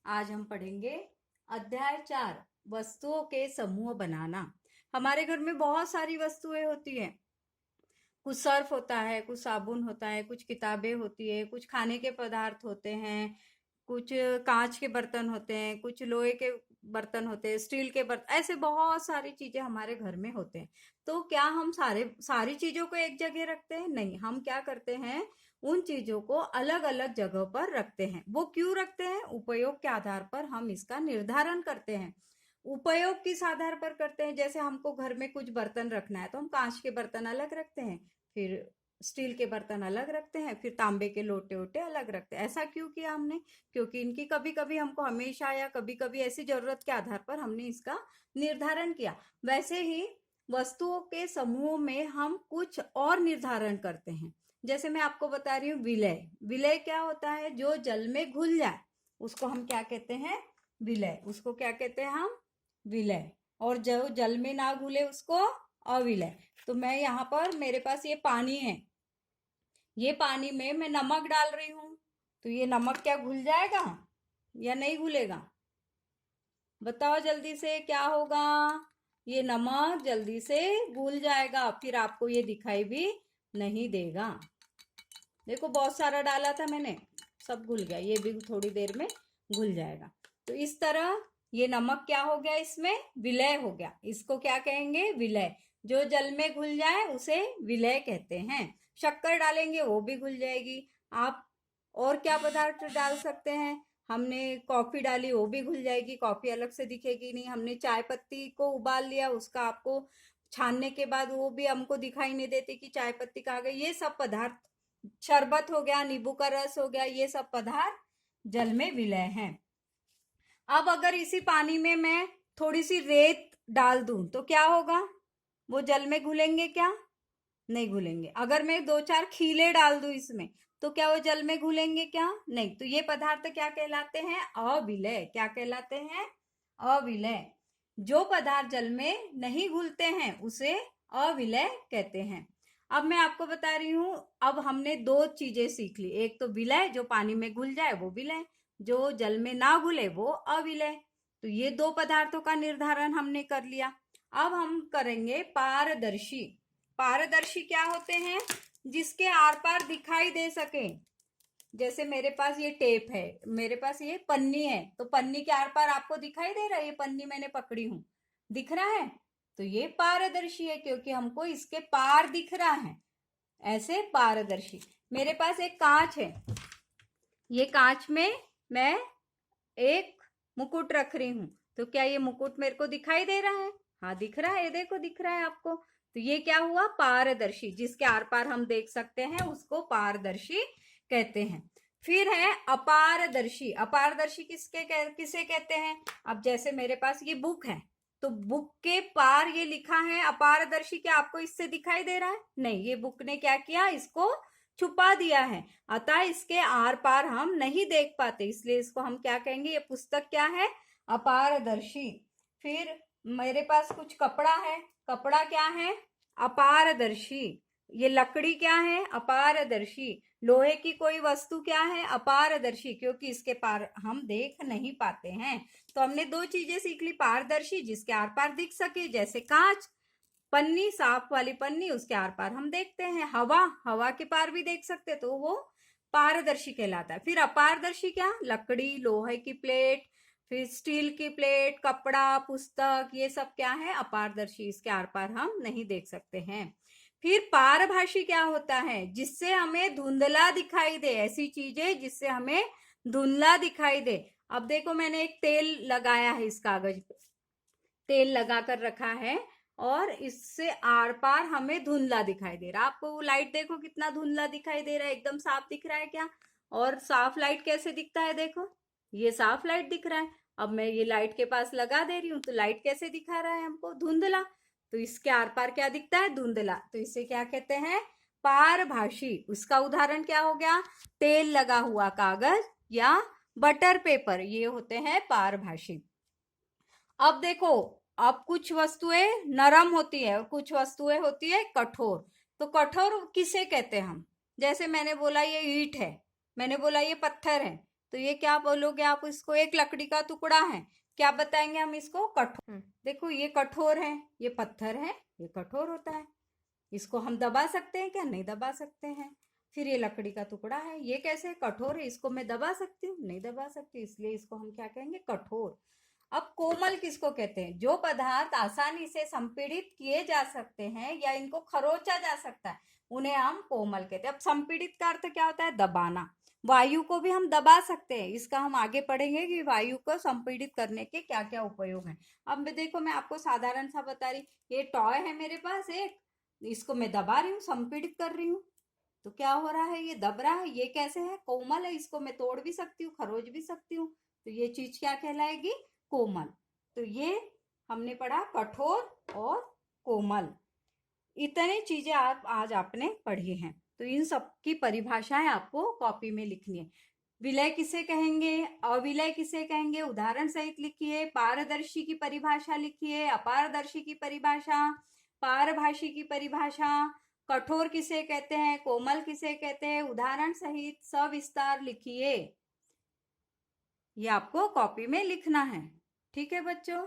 आज हम पढ़ेंगे अध्याय 4 वस्तुओं के समूह बनाना। हमारे घर में बहुत सारी वस्तुएं होती हैं। कुछ सर्फ होता है, कुछ साबुन होता है, कुछ किताबें होती है, कुछ खाने के पदार्थ होते हैं, कुछ कांच के बर्तन होते हैं, कुछ लोहे के बर्तन होते हैं, स्टील के बर्तन, ऐसे बहुत सारी चीजें हमारे घर में होते हैं। तो क्या हम सारी चीजों को एक जगह रखते हैं? नहीं, हम क्या करते हैं, उन चीजों को अलग अलग जगह पर रखते हैं। वो क्यों रखते हैं? उपयोग के आधार पर हम इसका निर्धारण करते हैं। उपयोग किस आधार पर करते हैं? जैसे हमको घर में कुछ बर्तन रखना है तो हम कांच के बर्तन अलग रखते हैं, फिर स्टील के बर्तन अलग रखते हैं, फिर तांबे के लोटे वोटे अलग रखते हैं। ऐसा क्यों किया हमने? क्योंकि इनकी कभी कभी हमको हमेशा या कभी कभी ऐसी जरूरत के आधार पर हमने इसका निर्धारण किया। वैसे ही वस्तुओं के समूह में हम कुछ और निर्धारण करते हैं। जैसे मैं आपको बता रही हूँ, विलय। विलय क्या होता है? जो जल में घुल जाए उसको हम क्या कहते हैं? विलय। उसको क्या कहते हैं हम? विलय। और जो जल में ना घुले उसको अविलय। तो मैं यहाँ पर, मेरे पास ये पानी है, ये पानी में मैं नमक डाल रही हूं, तो ये नमक क्या घुल जाएगा या नहीं घुलेगा? बताओ जल्दी से, क्या होगा? ये नमक जल्दी से घुल जाएगा, फिर आपको ये दिखाई भी नहीं देगा। देखो बहुत सारा डाला था मैंने, सब घुल गया, ये भी थोड़ी देर में घुल जाएगा। तो इस तरह ये नमक क्या हो गया, इसमें विलय हो गया। इसको क्या कहेंगे? विलय। जो जल में घुल जाए उसे विलय कहते हैं। शक्कर डालेंगे वो भी घुल जाएगी। आप और क्या पदार्थ डाल सकते हैं? हमने कॉफी डाली, वो भी घुल जाएगी, कॉफी अलग से दिखेगी नहीं। हमने चाय पत्ती को उबाल लिया, उसका आपको छानने के बाद वो भी हमको दिखाई नहीं देती कि चाय पत्ती कहाँ गई। ये सब पदार्थ, शरबत हो गया, नींबू का रस हो गया, ये सब पदार्थ जल में विलय हैं। अब अगर इसी पानी में मैं थोड़ी सी रेत डाल दूं तो क्या होगा? वो जल में घुलेंगे क्या? नहीं घुलेंगे। अगर मैं 2-4 खीले डाल दूं इसमें तो क्या वो जल में घुलेंगे क्या? नहीं। तो ये पदार्थ क्या कहलाते हैं? अविलय। क्या कहलाते हैं? अविलय। जो पदार्थ जल में नहीं घुलते हैं उसे अविलय कहते हैं। अब मैं आपको बता रही हूं, अब हमने 2 चीजें सीख ली। एक तो विलय, जो पानी में घुल जाए वो विलय, जो जल में ना घुले वो अविलय। तो ये 2 पदार्थों का निर्धारण हमने कर लिया। अब हम करेंगे पारदर्शी। पारदर्शी क्या होते हैं? जिसके आर पार दिखाई दे सके। जैसे मेरे पास ये टेप है, मेरे पास ये पन्नी है, तो पन्नी के आर पार आपको दिखाई दे रहा है, ये पन्नी मैंने पकड़ी हूं, दिख रहा है? तो ये पारदर्शी है क्योंकि हमको इसके पार दिख रहा है। ऐसे पारदर्शी। मेरे पास एक कांच है, ये कांच में मैं एक मुकुट रख रही हूं, तो क्या ये मुकुट मेरे को दिखाई दे रहा है? हाँ दिख रहा है, ये देखो दिख रहा है आपको। तो ये क्या हुआ? पारदर्शी। जिसके आर पार हम देख सकते हैं उसको पारदर्शी कहते हैं। फिर है अपारदर्शी। अपारदर्शी किसे कहते हैं? अब जैसे मेरे पास ये बुक है, तो बुक के पार ये लिखा है अपारदर्शी, क्या आपको इससे दिखाई दे रहा है? नहीं। ये बुक ने क्या किया? इसको छुपा दिया है, अतः इसके आर पार हम नहीं देख पाते, इसलिए इसको हम क्या कहेंगे? ये पुस्तक क्या है? अपारदर्शी। फिर मेरे पास कुछ कपड़ा है, कपड़ा क्या है? अपारदर्शी। ये लकड़ी क्या है? अपारदर्शी। लोहे की कोई वस्तु क्या है? अपारदर्शी, क्योंकि इसके पार हम देख नहीं पाते हैं। तो हमने 2 चीजें सीख ली। पारदर्शी, जिसके आर पार दिख सके, जैसे कांच। पन्नी, साफ वाली पन्नी, उसके आर पार हम देखते हैं। हवा, हवा के पार भी देख सकते, तो वो पारदर्शी कहलाता है। फिर अपारदर्शी क्या? लकड़ी, लोहे की प्लेट, फिर स्टील की प्लेट, कपड़ा, पुस्तक, ये सब क्या है? अपारदर्शी। इसके आर पार हम नहीं देख सकते हैं। फिर पारभाषी क्या होता है? जिससे हमें धुंधला दिखाई दे, ऐसी चीजें जिससे हमें धुंधला दिखाई दे। अब देखो मैंने एक तेल लगाया है, इस कागज पे तेल लगा कर रखा है और इससे आर पार हमें धुंधला दिखाई दे रहा है। आपको वो लाइट देखो कितना धुंधला दिखाई दे रहा है, एकदम साफ दिख रहा है क्या? और साफ लाइट कैसे दिखता है? देखो ये साफ लाइट दिख रहा है। अब मैं ये लाइट के पास लगा दे रही हूँ तो लाइट कैसे दिखा रहा है हमको? धुंधला। तो इसके आर पार क्या दिखता है? धुंधला। तो इसे क्या कहते हैं? पारभाषी। उसका उदाहरण क्या हो गया? तेल लगा हुआ कागज या बटर पेपर, ये होते हैं पारभाषी। अब देखो, अब कुछ वस्तुएं नरम होती है और कुछ वस्तुएं होती है कठोर। तो कठोर किसे कहते हैं हम? जैसे मैंने बोला ये ईंट है, मैंने बोला ये पत्थर है, तो ये क्या बोलोगे आप इसको? एक लकड़ी का टुकड़ा है, क्या बताएंगे हम इसको? कठोर। देखो ये कठोर है, ये पत्थर है, ये कठोर होता है। इसको हम दबा सकते हैं क्या? नहीं दबा सकते हैं। फिर ये लकड़ी का टुकड़ा है, ये कैसे कठोर है, इसको मैं दबा सकती हूँ? नहीं दबा सकती, इसलिए इसको हम क्या कहेंगे? कठोर। अब कोमल किसको कहते हैं? जो पदार्थ आसानी से संपीड़ित किए जा सकते हैं या इनको खरोचा जा सकता है, उन्हें हम कोमल कहते हैं। अब संपीड़ित का अर्थ क्या होता है? दबाना। वायु को भी हम दबा सकते हैं, इसका हम आगे पढ़ेंगे कि वायु को संपीड़ित करने के क्या क्या उपयोग हैं। अब देखो मैं आपको साधारण सा बता रही, ये टॉय है मेरे पास एक, इसको मैं दबा रही हूँ, संपीड़ित कर रही हूँ, तो क्या हो रहा है? ये दब रहा है। ये कैसे है? कोमल है, इसको मैं तोड़ भी सकती हूँ, खरोच भी सकती हूँ, तो ये चीज क्या कहलाएगी? कोमल। तो ये हमने पढ़ा कठोर और कोमल, इतनी चीजें आप आज आपने पढ़ी हैं। तो इन सब की परिभाषाएं आपको कॉपी में लिखनी है। विलय किसे कहेंगे, अविलय किसे कहेंगे, उदाहरण सहित लिखिए। पारदर्शी की परिभाषा लिखिए, अपारदर्शी की परिभाषा, पारभाषी की परिभाषा, कठोर किसे कहते हैं, कोमल किसे कहते हैं, उदाहरण सहित सविस्तार लिखिए। ये आपको कॉपी में लिखना है। ठीक है बच्चों।